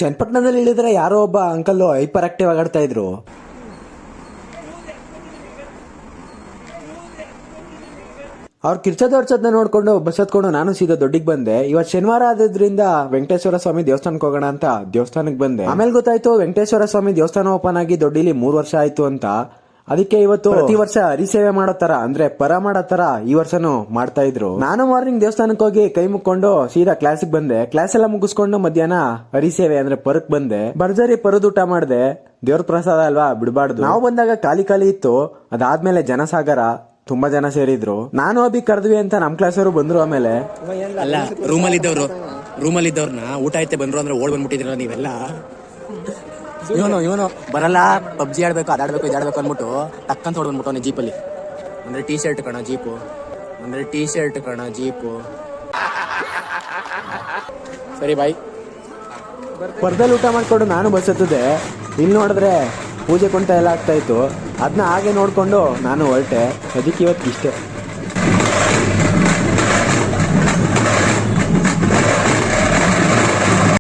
ಚನ್ನಪಟ್ಟಣದಲ್ಲಿ ಇಳಿದ್ರೆ ಯಾರೋ ಒಬ್ಬ ಅಂಕಲ್ ಹೈಪರ್ ಆಕ್ಟಿವ್ ಆಗಾಡ್ತಾ ಇದ್ರು. ಅವ್ರು ಕಿರ್ಚೋದನ್ನ ನೋಡ್ಕೊಂಡು ಬಸ್ ಹತ್ಕೊಂಡು ನಾನು ಸೀದಾ ದೊಡ್ಡಿಗೆ ಬಂದೆ. ಇವತ್ತು ಶನಿವಾರ ಆದ್ರಿಂದ ವೆಂಕಟೇಶ್ವರ ಸ್ವಾಮಿ ದೇವಸ್ಥಾನಕ್ಕೆ ಹೋಗೋಣ ಅಂತ ದೇವಸ್ಥಾನಕ್ಕೆ ಬಂದೆ. ಆಮೇಲೆ ಗೊತ್ತಾಯ್ತು ವೆಂಕಟೇಶ್ವರ ಸ್ವಾಮಿ ದೇವಸ್ಥಾನ ಓಪನ್ ಆಗಿ ದೊಡ್ಡಿಲಿ 3 ವರ್ಷ ಆಯ್ತು ಅಂತ. ಅದಕ್ಕೆ ಇವತ್ತು ಪ್ರತಿ ವರ್ಷ ಹರಿಸೇವೆ ಮಾಡೋ ತರ ಅಂದ್ರೆ ಪರ ಮಾಡೋ ತರ ಈ ವರ್ಷನೂ ಮಾಡ್ತಾ ಇದ್ರು. ನಾನು ಮಾರ್ನಿಂಗ್ ದೇವಸ್ಥಾನಕ್ಕೆ ಹೋಗಿ ಕೈ ಮುಕ್ಕೊಂಡು ಸೀದಾ ಕ್ಲಾಸಿಗೆ ಬಂದೆ. ಕ್ಲಾಸ್ ಎಲ್ಲ ಮುಗಿಸ್ಕೊಂಡು ಮಧ್ಯಾಹ್ನ ಹರಿಸೇವೆ ಅಂದ್ರೆ ಪರಕ್ ಬಂದೆ. ಭರ್ಜರಿ ಪರದೂಟ ಮಾಡ್ದೆ. ದೇವ್ರ ಪ್ರಸಾದ ಅಲ್ವಾ, ಬಿಡಬಾರ್ದು. ನಾವು ಬಂದಾಗ ಖಾಲಿ ಇತ್ತು. ಅದಾದ್ಮೇಲೆ ಜನಸಾಗರ, ತುಂಬಾ ಜನ ಸೇರಿದ್ರು. ನಾನು ಅಭಿ ಕರೆದ್ವಿ ಅಂತ ನಮ್ ಕ್ಲಾಸ್ ಅವರು ಬಂದ್ರು. ಆಮೇಲೆ ಅಲ್ಲ ರೂಮಲ್ಲಿ ಇದ್ದವ್ರನ್ನ ಊಟ ಐತೆ ಬಂದ್ರು ಅಂದ್ರೆ ಓಡ್ ಬಂದ್ಬಿಟ್ಟಿದ್ರ ನೀವೆಲ್ಲ. ಇವನು ಬರಲ್ಲ, ಪಬ್ಜಿ ಆಡ್ಬೇಕು, ಅದಾಡ್ಬೇಕು, ಇದಾಡ್ಬೇಕು ಅಂದ್ಬಿಟ್ಟು ಟಕ್ಕಂತ ಹೊಡ್ ಬಂದ್ಬಿಟ್ಟು ಜೀಪಲ್ಲಿ. ಅಂದ್ರೆ ಟೀ ಶರ್ಟ್ ಕಣ ಜೀಪು. ಸರಿ ಬಾಯ್. ಪರದಲ್ಲಿ ಊಟ ಮಾಡ್ಕೊಂಡು ನಾನು ಬಸ್ ಹತ್ತದೆ. ಇಲ್ಲಿ ನೋಡಿದ್ರೆ ಪೂಜೆ ಕುಂಟ ಎಲ್ಲ ಆಗ್ತಾ ಇತ್ತು. ಅದನ್ನ ಹಾಗೆ ನೋಡ್ಕೊಂಡು ನಾನು ಹೊರಟೆ. ಅದಕ್ಕೆ ಇವತ್ತು ಇಷ್ಟೇ.